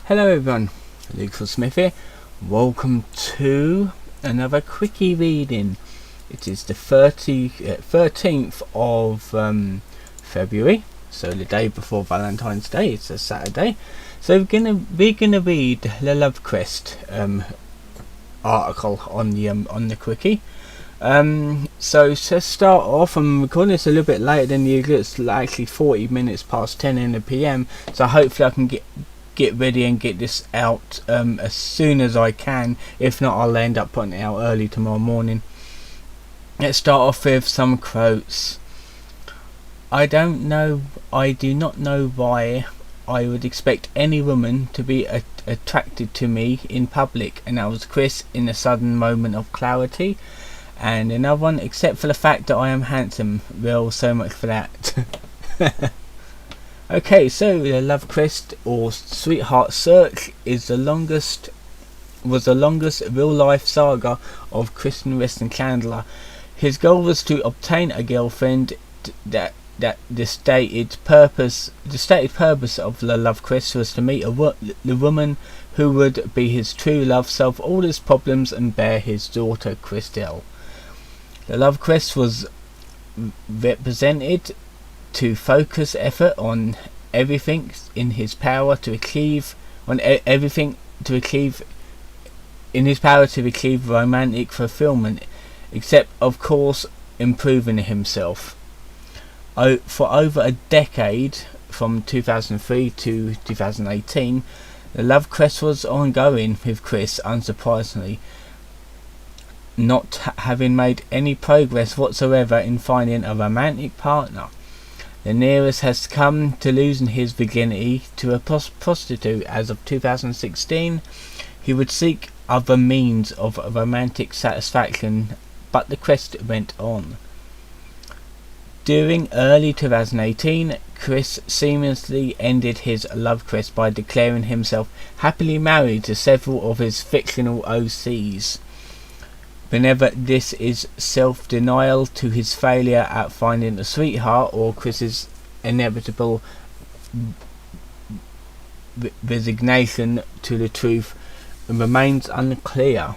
Hello everyone, Luke Smith here. Welcome to another quickie reading. It is the 13th of February, so the day before Valentine's Day. It's a Saturday. So we're gonna read the Love Quest article on the quickie. So to start off, I'm recording this a little bit later than usual. It's actually 40 minutes past 10 in the PM. So hopefully I can get ready and get this out as soon as I can. If not, I'll end up putting it out early tomorrow morning. Let's start off with some quotes. I do not know why I would expect any woman to be attracted to me in public. And that was Chris in a sudden moment of clarity. And another one, except for the fact that I am handsome. Well, so much for that. Okay, so the Love Quest or Sweetheart Search was the longest real life saga of Christian West and Chandler. His goal was to obtain a girlfriend. That the stated purpose of the Love Quest was to meet the woman who would be his true love, solve all his problems, and bear his daughter Christelle. The Love Quest was represented to focus effort on everything in his power to achieve romantic fulfillment, except of course improving himself. For over a decade, from 2003 to 2018, the Love Quest was ongoing, with Chris, unsurprisingly, not having made any progress whatsoever in finding a romantic partner. The nearest has come to losing his virginity to a prostitute as of 2016. He would seek other means of romantic satisfaction, but the quest went on. During early 2018, Chris seamlessly ended his love quest by declaring himself happily married to several of his fictional OCs. Whenever this is self-denial to his failure at finding a sweetheart, or Chris's inevitable resignation to the truth, remains unclear.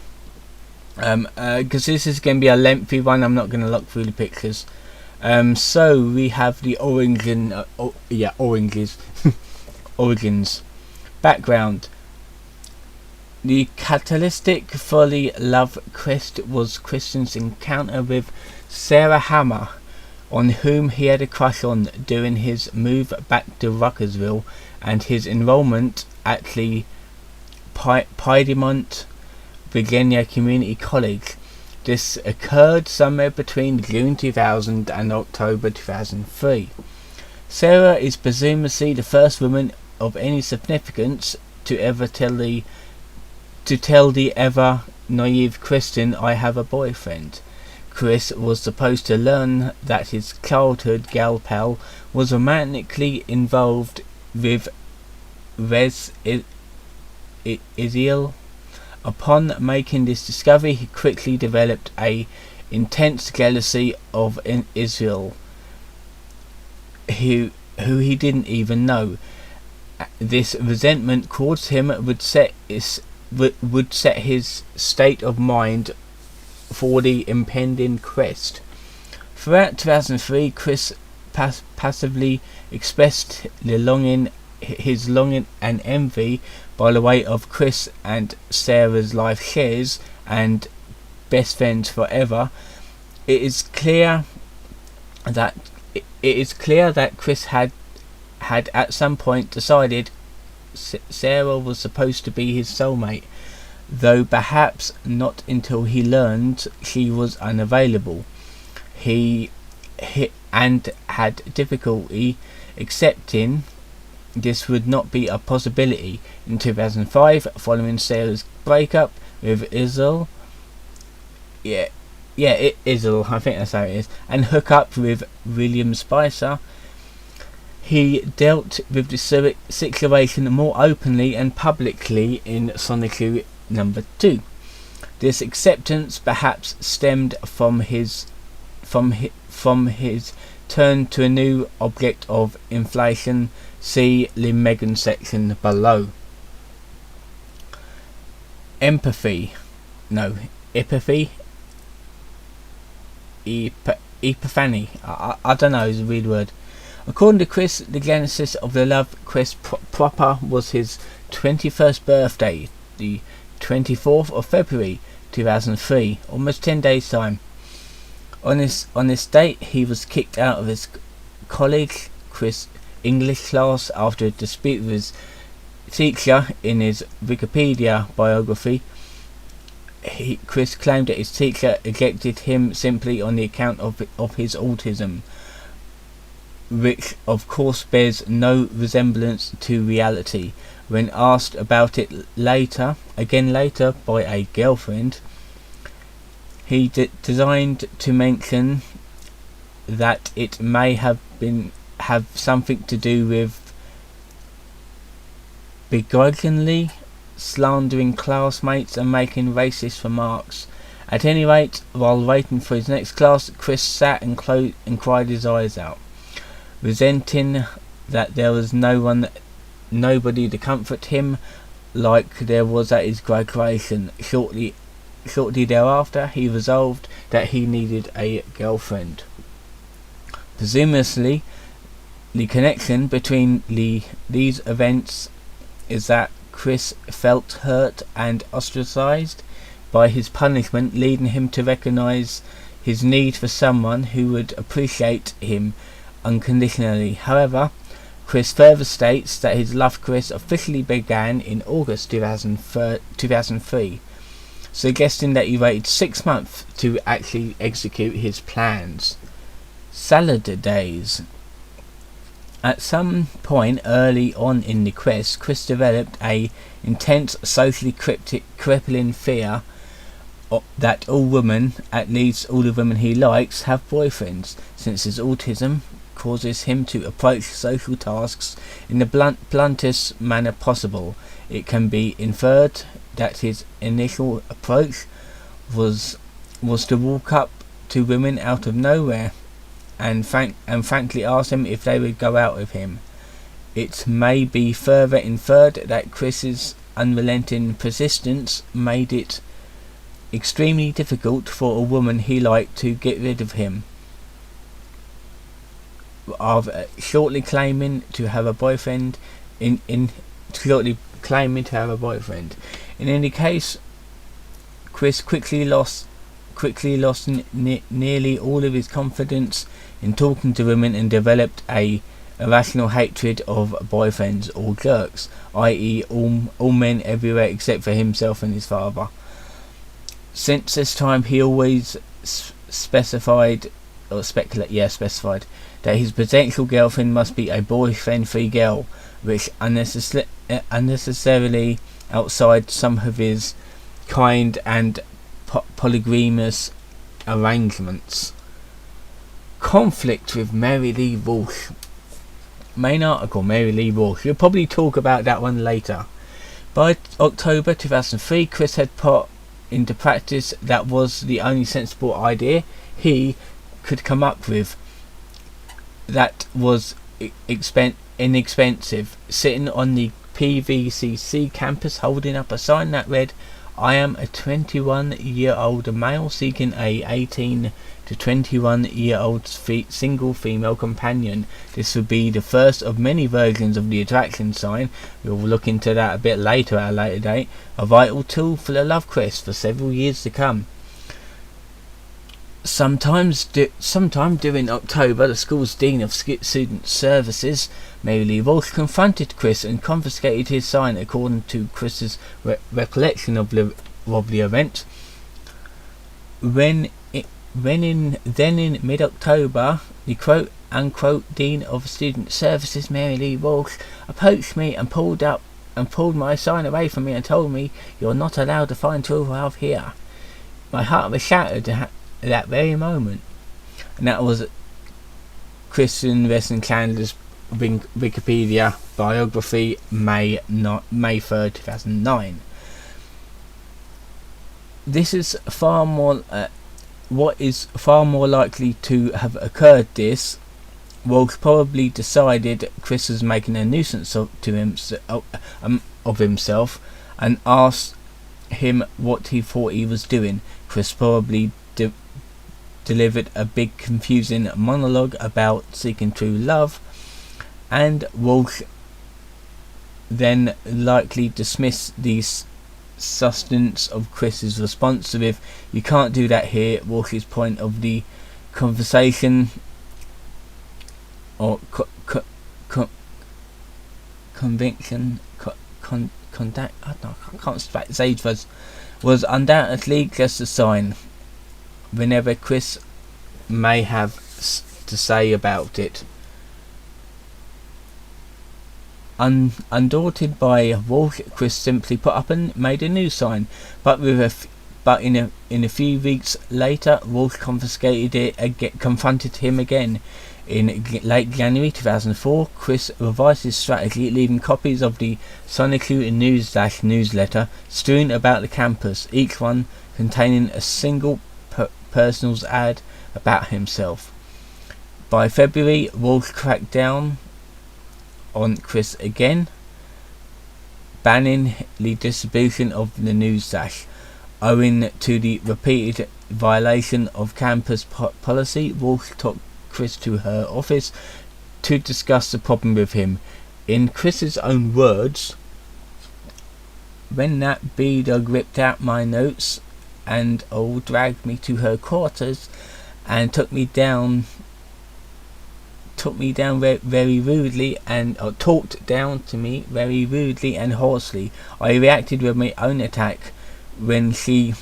Because this is going to be a lengthy one, I'm not going to look through the pictures. So we have the origins. Background. The catalytic for the Love Quest was Christian's encounter with Sarah Hammer, on whom he had a crush on during his move back to Ruckersville and his enrollment at the Piedmont, Virginia Community College. This occurred somewhere between June 2000 and October 2003. Sarah is presumably the first woman of any significance to tell the ever naive Christian, I have a boyfriend. Chris was supposed to learn that his childhood gal pal was romantically involved with Israel. Upon making this discovery, he quickly developed a intense jealousy of Israel, who he didn't even know. This resentment caused him would set his state of mind for the impending quest. Throughout 2003, Chris passively expressed his longing and envy by the way of Chris and Sarah's life shares and best friends forever. It is clear that Chris had at some point decided Sarah was supposed to be his soulmate, though perhaps not until he learned she was unavailable. He had difficulty accepting this would not be a possibility. In 2005, following Sarah's breakup with Israel, Israel, I think that's how it is, and hook up with William Spicer, he dealt with the situation more openly and publicly in Solitude No. 2. This acceptance perhaps stemmed from his turn to a new object of inflation. See the Megan section below. empathy. No, epithy. Epiphany. I don't know, it's a weird word. According to Chris, the genesis of the love quest proper was his 21st birthday, the 24th of February 2003, almost 10 days time. On this date, he was kicked out of his college English class after a dispute with his teacher. In his Wikipedia biography, Chris claimed that his teacher ejected him simply on the account of his autism, which of course bears no resemblance to reality. When asked about it later by a girlfriend, he designed to mention that it may have something to do with begrudgingly slandering classmates and making racist remarks. At any rate, while waiting for his next class, Chris sat and cried his eyes out, resenting that there was nobody to comfort him like there was at his graduation. Shortly thereafter, he resolved that he needed a girlfriend. Presumably, the connection between these events is that Chris felt hurt and ostracized by his punishment, leading him to recognize his need for someone who would appreciate him unconditionally. However, Chris further states that his love quest officially began in August 2003, suggesting that he waited 6 months to actually execute his plans. Salad days. At some point early on in the quest, Chris developed a intense, socially crippling fear that all women, at least all the women he likes, have boyfriends, since his autism causes him to approach social tasks in the bluntest manner possible. It can be inferred that his initial approach was to walk up to women out of nowhere and frankly ask them if they would go out with him. It may be further inferred that Chris's unrelenting persistence made it extremely difficult for a woman he liked to get rid of him, of shortly claiming to have a boyfriend. In any case, Chris quickly lost nearly all of his confidence in talking to women and developed a irrational hatred of boyfriends or jerks, i.e. all men everywhere except for himself and his father. Since this time, he always specified that his potential girlfriend must be a boyfriend-free girl, which unnecessarily outside some of his kind and polygamous arrangements. Conflict with Mary Lee Walsh. Main article, Mary Lee Walsh. We'll probably talk about that one later. By October 2003, Chris had put into practice that was the only sensible idea he could come up with that was inexpensive, sitting on the CWCki campus holding up a sign that read, "I am a 21-year-old male seeking a 18 to 21-year-old single female companion." This would be the first of many versions of the attraction sign. We'll look into that a bit later at a later date. A vital tool for the love quest for several years to come. Sometime during October, the school's Dean of Student Services, Mary Lee Walsh, confronted Chris and confiscated his sign. According to Chris's recollection of the event, then in mid-October, the quote-unquote Dean of Student Services, Mary Lee Walsh, approached me and pulled my sign away from me and told me, "You're not allowed to find true love here." My heart was shattered at that very moment. And that was Christian Weston Chandler's Wikipedia biography, May 3rd, 2009. This is far more what is far more likely to have occurred. This Walsh probably decided Chris was making a nuisance of himself and asked him what he thought he was doing. Chris probably delivered a big confusing monologue about seeking true love, and Walsh then likely dismissed the substance of Chris's response with, "You can't do that here." Walsh's point of the conversation or conviction conduct, I can't say was undoubtedly just a sign. Whenever Chris may have to say about it. Undaunted by Walsh, Chris simply put up and made a new sign, but in a few weeks later, Walsh confronted him again. In late January 2004, Chris revised his strategy, leaving copies of the Sonicu newsletter strewn about the campus, each one containing a single personal ad about himself. By February, Walsh cracked down on Chris again, banning the distribution of the news owing to the repeated violation of campus policy. Walsh took Chris to her office to discuss the problem with him. In Chris's own words, "When that B-dog ripped out my notes and dragged me to her quarters and took me down very rudely and talked down to me very rudely and hoarsely, I reacted with my own attack when she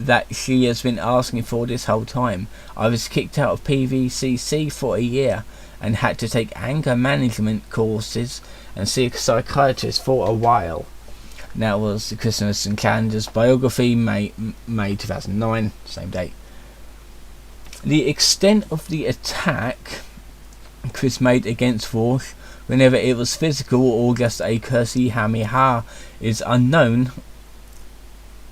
has been asking for this whole time. I was kicked out of PVCC for a year and had to take anger management courses and see a psychiatrist for a while." That was the Christmas and Calendar's biography, May 2009, same date. The extent of the attack Chris made against Walsh, whenever it was physical or just a cursory hammy-ha, is unknown,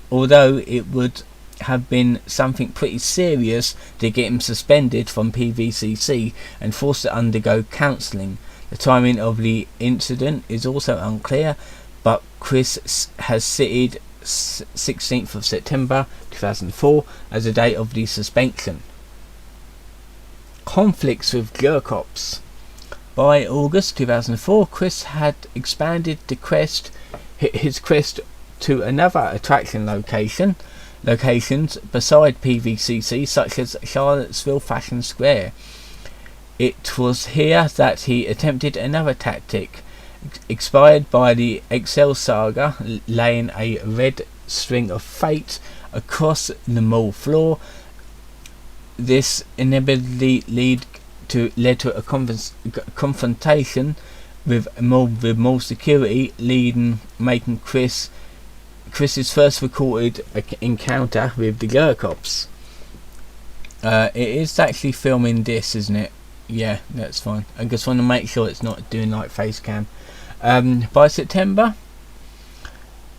although it would have been something pretty serious to get him suspended from PVCC and forced to undergo counselling. The timing of the incident is also unclear, but Chris has cited 16th of September 2004 as the date of the suspension. Conflicts with jerk-ops. By August 2004, Chris had expanded his quest to another attraction locations beside PVCC, such as Charlottesville Fashion Square. It was here that he attempted another tactic, inspired by the Excel saga, laying a red string of fate across the mall floor. This inevitably led to a confrontation with mall security, making Chris's first recorded encounter with the girl cops. It is actually filming this, isn't it? Yeah, that's fine. I just want to make sure it's not doing like face cam. By September,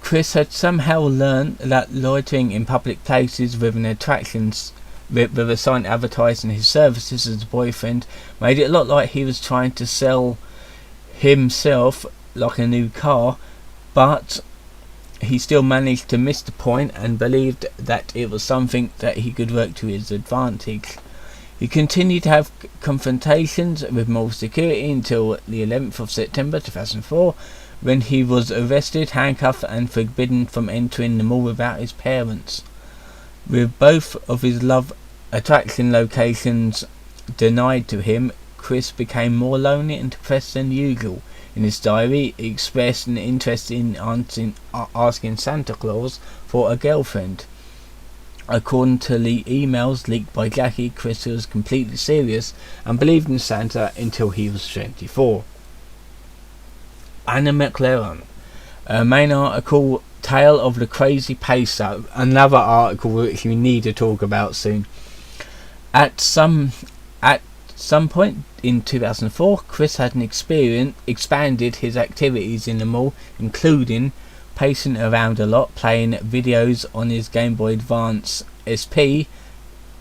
Chris had somehow learned that loitering in public places with a sign advertising his services as a boyfriend made it look like he was trying to sell himself like a new car, but he still managed to miss the point and believed that it was something that he could work to his advantage. He continued to have confrontations with mall security until the 11th of September 2004, when he was arrested, handcuffed and forbidden from entering the mall without his parents. With both of his love attraction locations denied to him, Chris became more lonely and depressed than usual. In his diary, he expressed an interest in asking Santa Claus for a girlfriend. According to the emails leaked by Jackie, Chris was completely serious and believed in Santa until he was 24. Anna McLaren. Main article, Tale of the Crazy Pacer. Another article which we need to talk about soon. At some point in 2004, Chris had expanded his activities in the mall, including pacing around a lot, playing videos on his Game Boy Advance SP.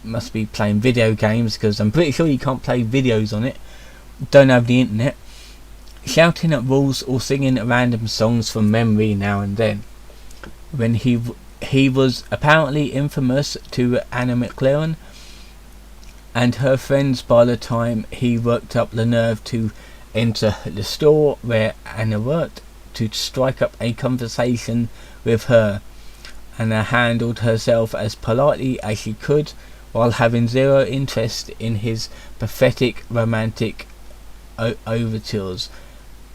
Must be playing video games, because I'm pretty sure you can't play videos on it. Don't have the internet. Shouting at walls or singing random songs from memory now and then. when he was apparently infamous to Anna McLaren and her friends by the time he worked up the nerve to enter the store where Anna worked to strike up a conversation with her. Anna handled herself as politely as she could while having zero interest in his pathetic romantic overtures,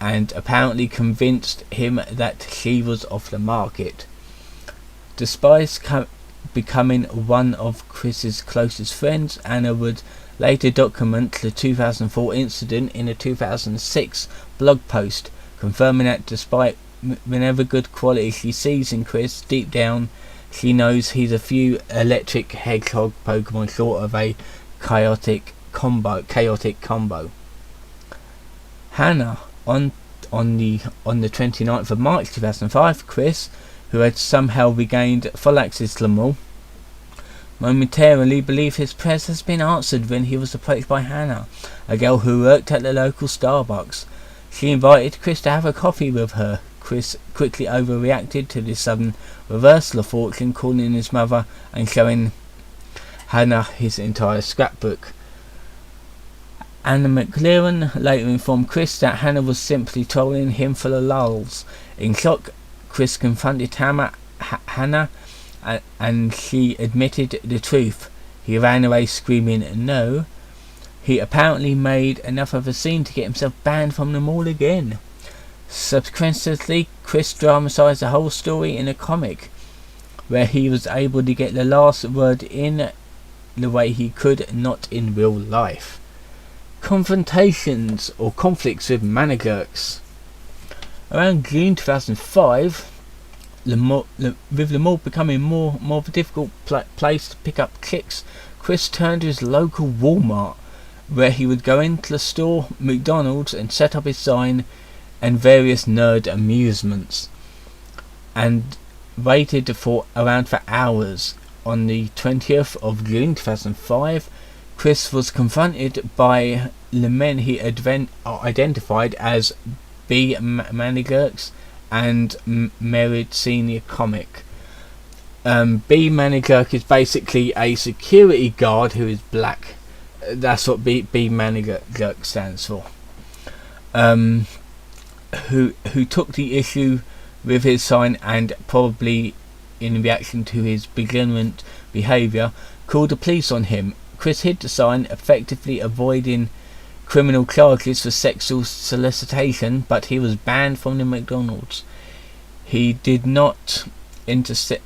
and apparently convinced him that she was off the market. Despite becoming one of Chris's closest friends, Anna would later document the 2004 incident in a 2006 blog post, confirming that despite whenever good quality she sees in Chris, deep down she knows he's a few electric hedgehog Pokemon short of a chaotic combo. Hannah, on the 29th of March 2005, Chris, who had somehow regained full access to the mall, momentarily believed his prayers has been answered when he was approached by Hannah, a girl who worked at the local Starbucks. She invited Chris to have a coffee with her. Chris quickly overreacted to this sudden reversal of fortune, calling his mother and showing Hannah his entire scrapbook. Anna McLaren later informed Chris that Hannah was simply trolling him for the lulz. In shock, Chris confronted Hannah and she admitted the truth. He ran away screaming no. He apparently made enough of a scene to get himself banned from the mall again. Subsequently, Chris dramatised the whole story in a comic, where he was able to get the last word in the way he could not in real life. Confrontations or conflicts with managers. Around June 2005, with the mall becoming more of a difficult place to pick up chicks, Chris turned to his local Walmart, where he would go into the store, McDonald's, and set up his sign and various nerd amusements, and waited for hours. On the 20th of June 2005, Chris was confronted by the men he identified as B. Manigurks and Merid Senior Comic. B. Manigurk is basically a security guard who is black. That's what B. Manigurk stands for. Who took the issue with his sign and, probably in reaction to his belligerent behaviour, called the police on him. Chris hid the sign, effectively avoiding criminal charges for sexual solicitation, but he was banned from the McDonald's. He did not intercept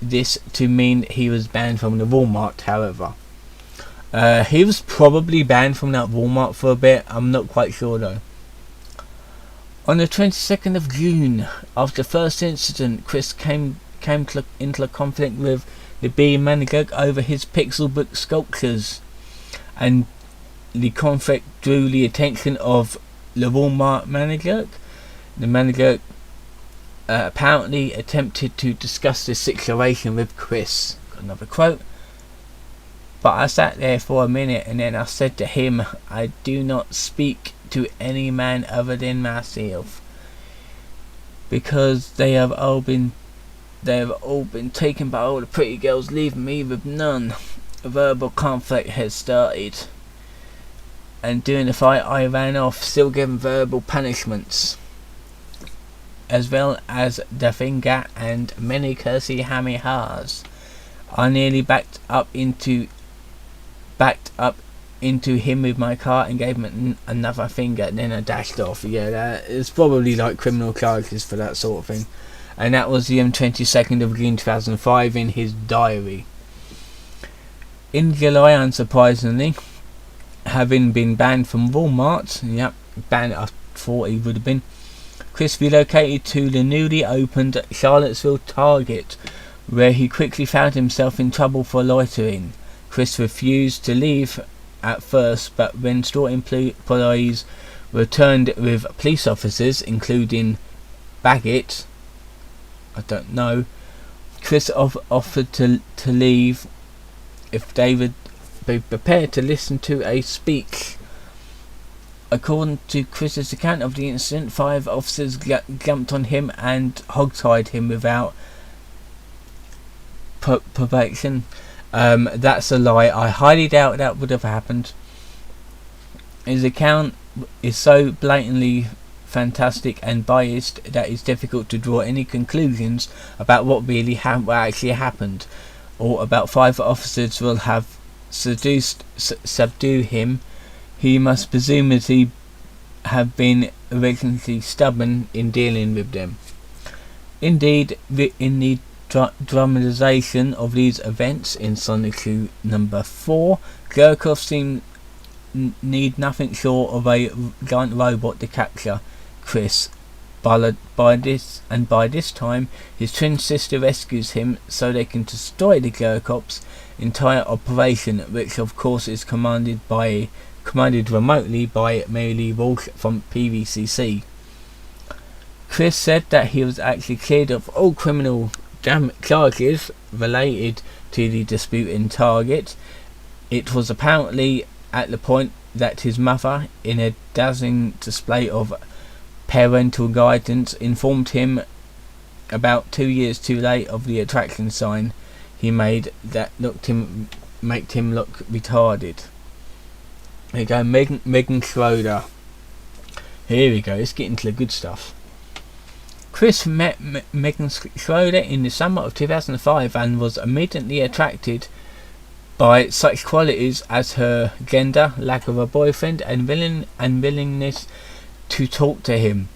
this to mean he was banned from the Walmart, however. He was probably banned from that Walmart for a bit, I'm not quite sure though. On the 22nd of June, after the first incident, Chris came into a conflict with the B. Manigurk over his pixel book sculptures, and the conflict drew the attention of the Walmart Manigurk. The Manigurk apparently attempted to discuss this situation with Chris. Got another quote. But I sat there for a minute and then I said to him, I do not speak to any man other than myself, because they have all been taken by all the pretty girls, leaving me with none. A verbal conflict has started, and during the fight I ran off, still given verbal punishments, as well as the finger and many cursy hammy ha's. I nearly backed up into him with my car and gave him another finger, and then I dashed off. Yeah, that is probably like criminal charges for that sort of thing. And that was the 22nd of June 2005 in his diary. In July, unsurprisingly, having been banned from Walmart, banned, I thought he would have been, Chris relocated to the newly opened Charlottesville Target, where he quickly found himself in trouble for loitering. Chris refused to leave at first, but when store employees returned with police officers, including Baggett, I don't know, Chris offered to leave if they would be prepared to listen to a speech According to Chris's account of the incident, 5 officers jumped on him and hogtied him without probation. That's a lie. I highly doubt that would have happened. His account is so blatantly fantastic and biased that it's difficult to draw any conclusions about what really actually happened, or about 5 officers will have subdue him. He must presumably have been originally stubborn in dealing with them. Indeed, in the dramatization of these events in Sonic 2 number 4, Gurkov need nothing short of a giant robot to capture Chris. By this time, his twin sister rescues him so they can destroy the Gurkov's entire operation, which of course is commanded remotely by Mary Walsh from PVCC. Chris said that he was actually cleared of all criminal charges related to the dispute in Target. It was apparently at the point that his mother, in a dazzling display of parental guidance, informed him about 2 years too late of the attraction sign he made that made him look retarded. Here we go, Megan Schroeder. Here we go, let's get into the good stuff. Chris met Megan Schroeder in the summer of 2005 and was immediately attracted by such qualities as her gender, lack of a boyfriend, and willingness to talk to him.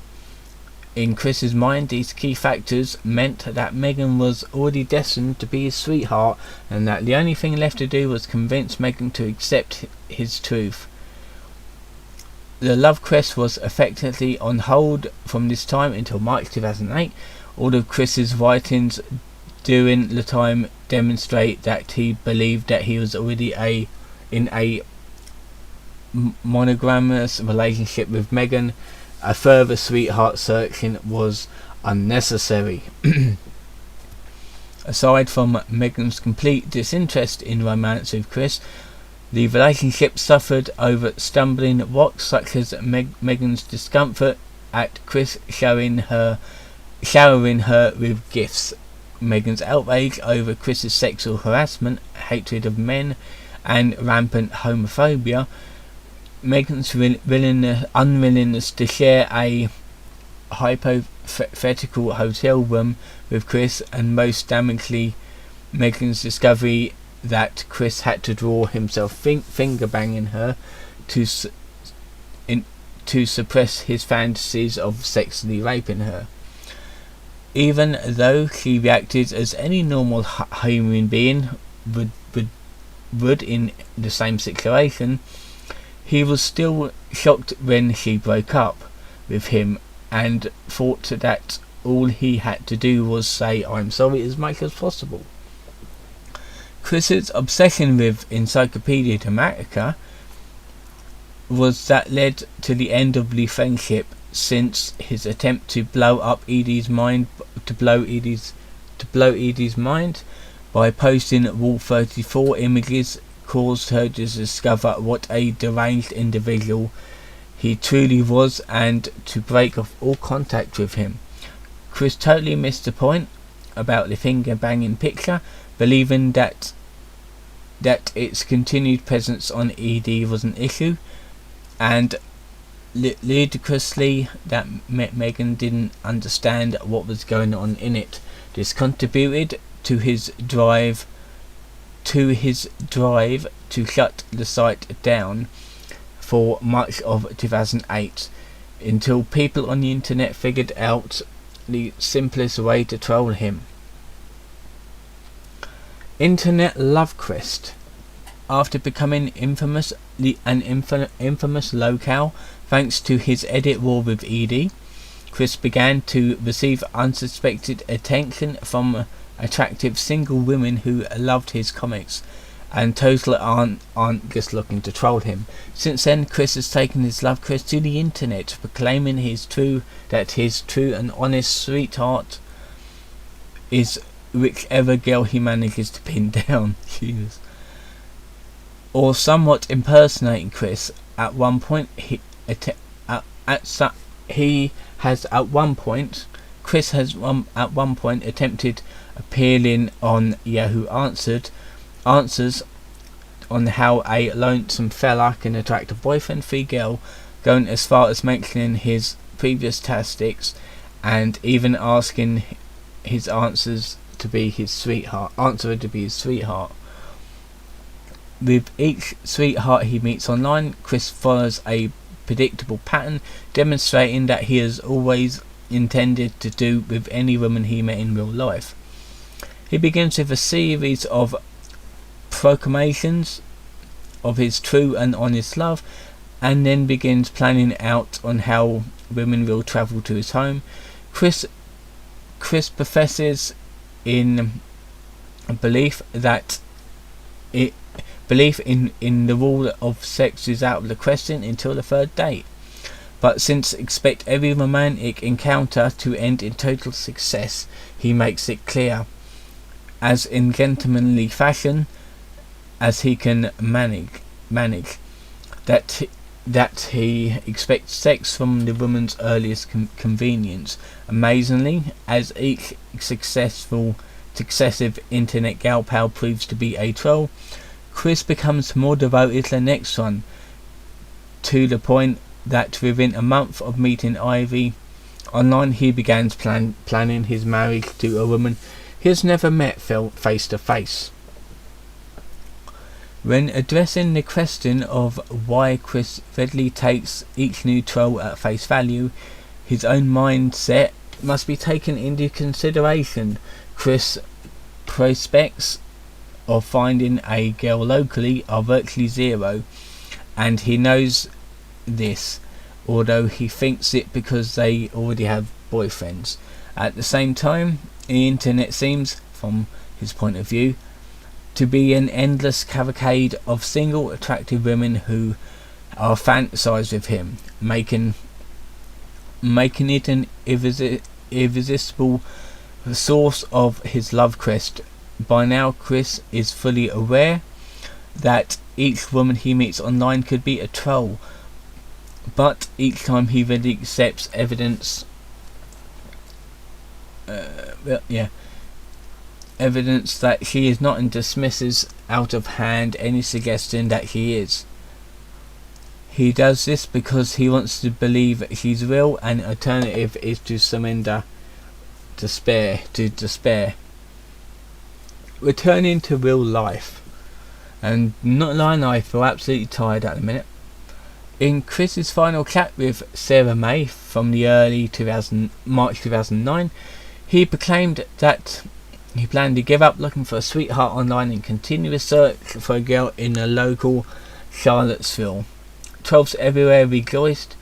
In Chris's mind, these key factors meant that Megan was already destined to be his sweetheart, and that the only thing left to do was convince Megan to accept his truth. The love quest was effectively on hold from this time until March 2008. All of Chris's writings during the time demonstrate that he believed that he was already in a monogamous relationship with Megan. A further sweetheart searching was unnecessary. Aside from Megan's complete disinterest in romance with Chris, the relationship suffered over stumbling blocks such as Megan's discomfort at Chris showering her with gifts, Megan's outrage over Chris's sexual harassment, hatred of men, and rampant homophobia, Megan's unwillingness to share a hypothetical hotel room with Chris, and most damagingly, Megan's discovery that Chris had to draw himself finger banging her to suppress his fantasies of sexually raping her. Even though she reacted as any normal human being would in the same situation, he was still shocked when she broke up with him and thought that all he had to do was say "I'm sorry" as much as possible. Chris's obsession with Encyclopedia Dramatica was that led to the end of the friendship, since his attempt to blow Edie's mind by posting Wall 34 images caused her to discover what a deranged individual he truly was, and to break off all contact with him. Chris totally missed the point about the finger banging picture, believing that its continued presence on ED was an issue, and ludicrously that Megan didn't understand what was going on in it. This contributed to his drive to shut the site down for much of 2008, until people on the internet figured out the simplest way to troll him. Internet love quest. After becoming infamous locale thanks to his edit war with Edie, Chris began to receive unsuspected attention from attractive single women who loved his comics and totally aren't just looking to troll him. Since then, Chris has taken his love quest to the internet, proclaiming his true and honest sweetheart is whichever girl he manages to pin down. Jesus. Or somewhat impersonating Chris. At one point he has at one point Chris has at one point attempted appealing on Yahoo Answers on how a lonesome fella can attract a boyfriend-free girl, going as far as mentioning his previous tactics and even asking his answerer to be his sweetheart. With each sweetheart he meets online, Chris follows a predictable pattern, demonstrating that he has always intended to do with any woman he met in real life. He begins with a series of proclamations of his true and honest love, and then begins planning out on how women will travel to his home. Chris professes in belief in the rule of sex is out of the question until the third date, but since expect every romantic encounter to end in total success, he makes it clear, as in gentlemanly fashion as he can manage, that he expects sex from the woman's earliest convenience. Amazingly, as each successive internet gal pal proves to be a troll, Chris becomes more devoted to the next one, to the point that within a month of meeting Ivy online, he begins planning his marriage to a woman he has never met face to face. When addressing the question of why Chris readily takes each new troll at face value, his own mindset must be taken into consideration. Chris' prospects of finding a girl locally are virtually zero, and he knows this, although he thinks it because they already have boyfriends. At the same time, the internet seems, from his point of view, to be an endless cavalcade of single attractive women who are fantasized with him, making it an irresistible source of his love quest. By now, Chris is fully aware that each woman he meets online could be a troll, but each time he really accepts evidence that she is not, and dismisses out of hand any suggestion that she is. He does this because he wants to believe that she's real, and an alternative is to surrender to despair. Returning to real life, and not lying, I feel absolutely tired at the minute. In Chris's final chat with Sarah May from the early March 2009, he proclaimed that he planned to give up looking for a sweetheart online and continue his search for a girl in the local Charlottesville. Trolls everywhere rejoiced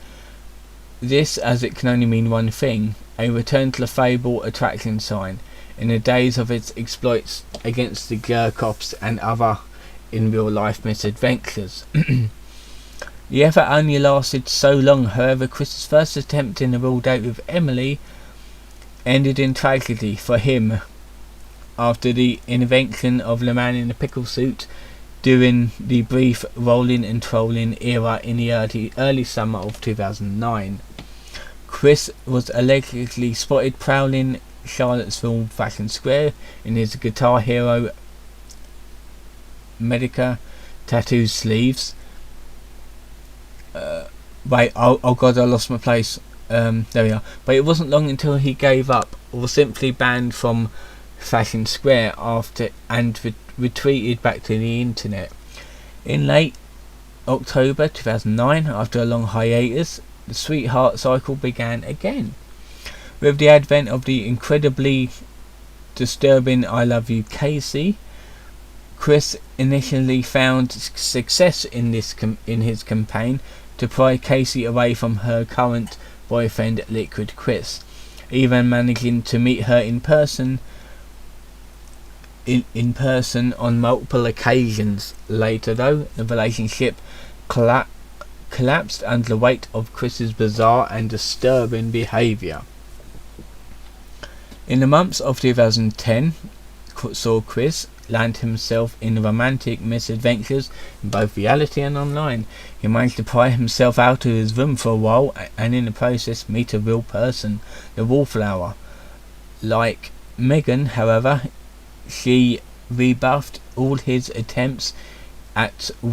this, as it can only mean one thing: a return to the fabled attraction sign in the days of its exploits against the girl cops and other in real life misadventures. The effort only lasted so long. However, Chris's first attempt in a real date with Emily ended in tragedy for him after the invention of the man in the pickle suit during the brief rolling and trolling era in the early summer of 2009. Chris was allegedly spotted prowling Charlottesville Fashion Square in his Guitar Hero Medica tattoo sleeves. Oh god, I lost my place. There we are. But it wasn't long until he gave up, or was simply banned from Fashion Square after, and retreated back to the internet. In late October 2009, after a long hiatus, the sweetheart cycle began again. With the advent of the incredibly disturbing I Love You Casey, Chris initially found success in his campaign to pry Casey away from her current boyfriend Liquid Chris, even managing to meet her in person on multiple occasions. Later though, the relationship collapsed under the weight of Chris's bizarre and disturbing behaviour. In the months of 2010 saw Chris land himself in romantic misadventures in both reality and online. He managed to pry himself out of his room for a while and in the process meet a real person, the Wallflower. Like Megan, however, she rebuffed all his attempts at a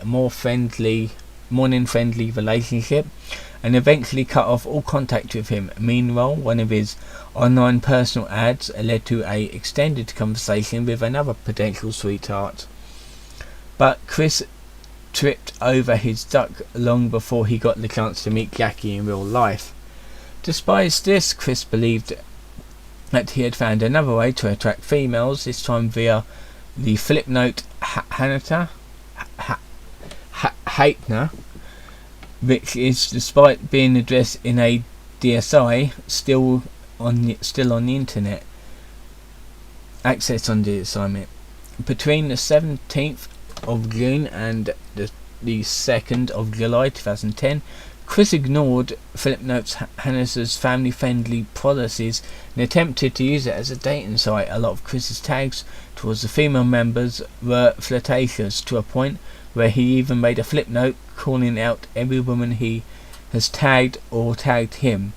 more friendly relationship, and eventually cut off all contact with him. Meanwhile, one of his online personal ads led to a extended conversation with another potential sweetheart. But Chris tripped over his duck long before he got the chance to meet Jackie in real life. Despite this, Chris believed that he had found another way to attract females, this time via the flip note Haitner, which is, despite being addressed in a DSI, still on the internet. Access on the assignment. Between the 17th of June and the 2nd of July 2010, Chris ignored Flipnote's Hannah's family-friendly policies and attempted to use it as a dating site. A lot of Chris's tags towards the female members were flirtatious, to a point where he even made a Flipnote calling out every woman he has tagged or tagged him.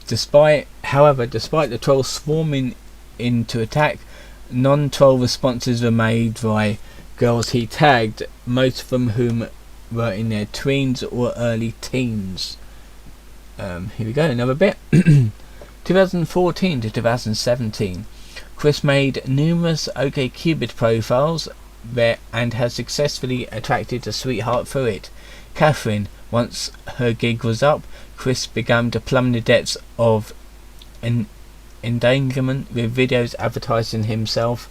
Despite the trolls swarming in to attack, non-troll responses were made by girls he tagged, most of them whom were in their tweens or early teens. Here we go, another bit. 2014 to 2017, Chris made numerous OkCupid profiles there and has successfully attracted a sweetheart through it, Catherine. Once her gig was up, Chris began to plumb the depths of endangerment with videos advertising himself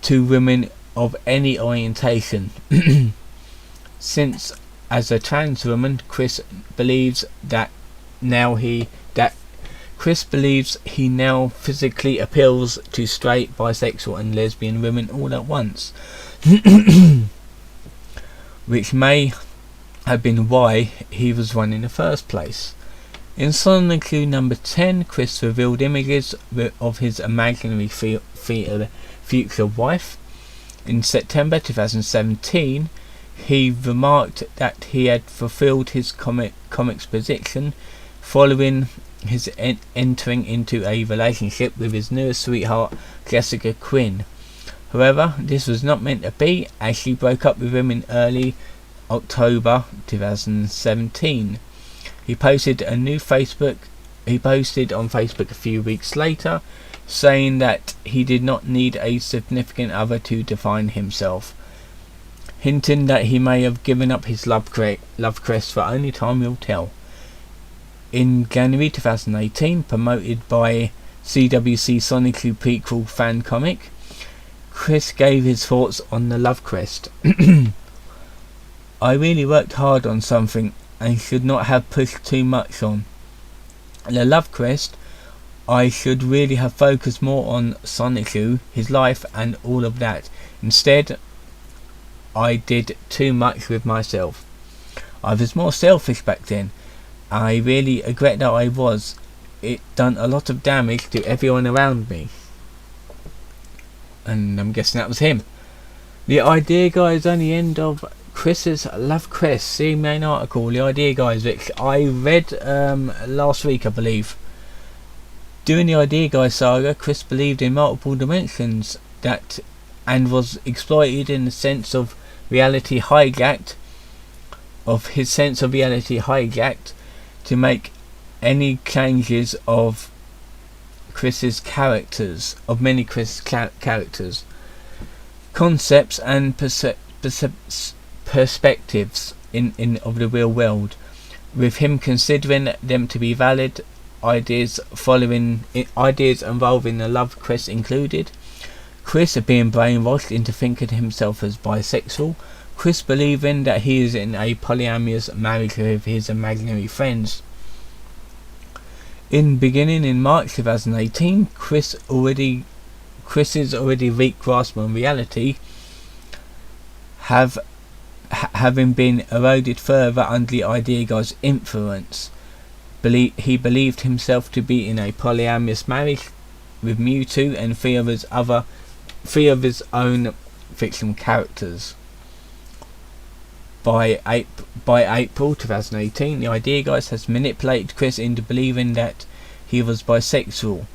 to women of any orientation. Since, as a trans woman, Chris believes he now physically appeals to straight, bisexual and lesbian women all at once. Which may have been why he was one in the first place. In Sonic Clue number 10, Chris revealed images of his imaginary future wife. In September 2017, he remarked that he had fulfilled his comics prediction following his entering into a relationship with his newest sweetheart, Jessica Quinn. However, this was not meant to be, as she broke up with him in early October 2017. He posted on Facebook a few weeks later, saying that he did not need a significant other to define himself, hinting that he may have given up his love crest, for only time will tell. In January 2018, promoted by CWCki Sonic Clue prequel fan comic, Chris gave his thoughts on the love crest. I really worked hard on something and should not have pushed too much on. The love crest, I should really have focused more on Sonic Clue, his life and all of that. Instead, I did too much with myself. I was more selfish back then. I really regret that I was. It done a lot of damage to everyone around me. And I'm guessing that was him. The idea, guys, on the end of Chris's Love Crest, see main article, the idea, guys, which I read last week, I believe. During the idea, guys, saga, Chris believed in multiple dimensions and was exploited in the sense of reality hijacked, to make any changes of many Chris's characters, concepts and perspectives of the real world, with him considering them to be valid ideas involving the love crest included. Chris being brainwashed into thinking himself as bisexual. Chris believing that he is in a polyamorous marriage with his imaginary friends. Beginning in March 2018, Chris's already weak grasp on reality having been eroded further under the idea guy's influence. he believed himself to be in a polyamorous marriage with Mewtwo and three of his own fictional characters. By April 2018, the idea guys has manipulated Chris into believing that he was bisexual.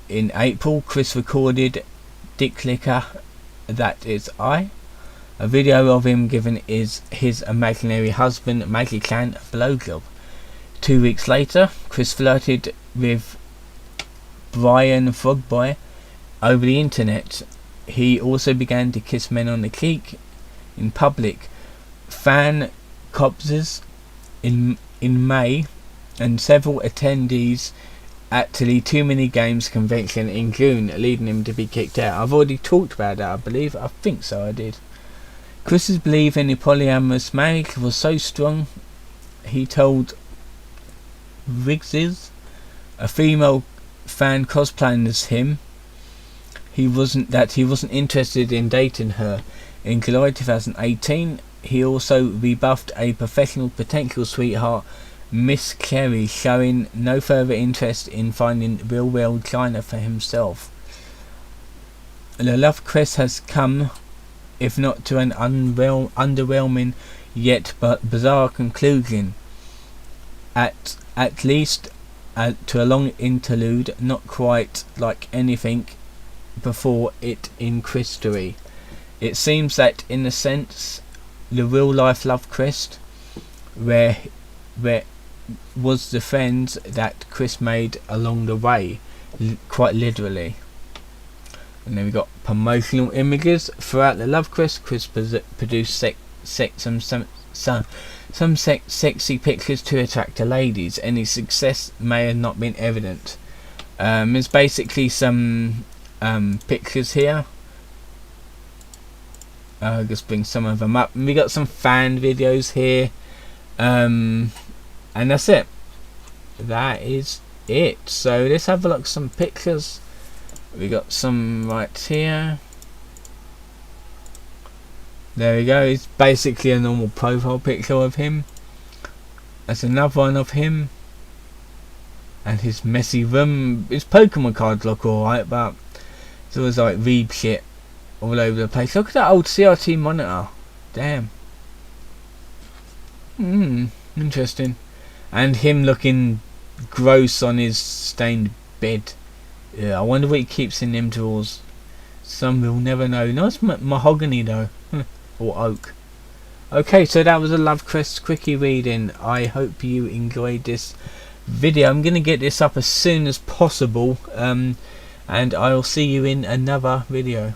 In April, Chris recorded "Dick Clicker, That Is I," a video of him giving his imaginary husband Maggie Chan a blowjob. 2 weeks later, Chris flirted with Brian Frogboy over the internet. He also began to kiss men on the cheek in public. Fan copses in May, and several attendees at the Too Many Games convention in June, leading him to be kicked out. I've already talked about that, I believe. I think so, I did. Chris's belief in a polyamorous marriage was so strong, he told Riggs, a female fan cosplaying as him, he wasn't interested in dating her. In July 2018, he also rebuffed a professional potential sweetheart, Miss Cherry, showing no further interest in finding real world China for himself. The love quest has come, if not to an underwhelming yet but bizarre conclusion, at least to a long interlude not quite like anything before it in Christory. It seems that in a sense the real life love quest where was the friends that Chris made along the way, quite literally. And then we got promotional images throughout the love quest. Chris produced some sexy pictures to attract the ladies. Any success may have not been evident. There's basically some pictures here. I'll just bring some of them up. And we got some fan videos here. And that's it. That is it. So let's have a look at some pictures. We got some right here. There we go. It's basically a normal profile picture of him. That's another one of him. And his messy room. His Pokemon cards look alright, but it's always like Reeb shit all over the place. Look at that old CRT monitor. Damn. Interesting. And him looking gross on his stained bed. Yeah, I wonder what he keeps in them drawers. Some will never know. Nice mahogany though. Or oak. Okay, so that was a Love Quest quickie reading. I hope you enjoyed this video. I'm going to get this up as soon as possible. And I'll see you in another video.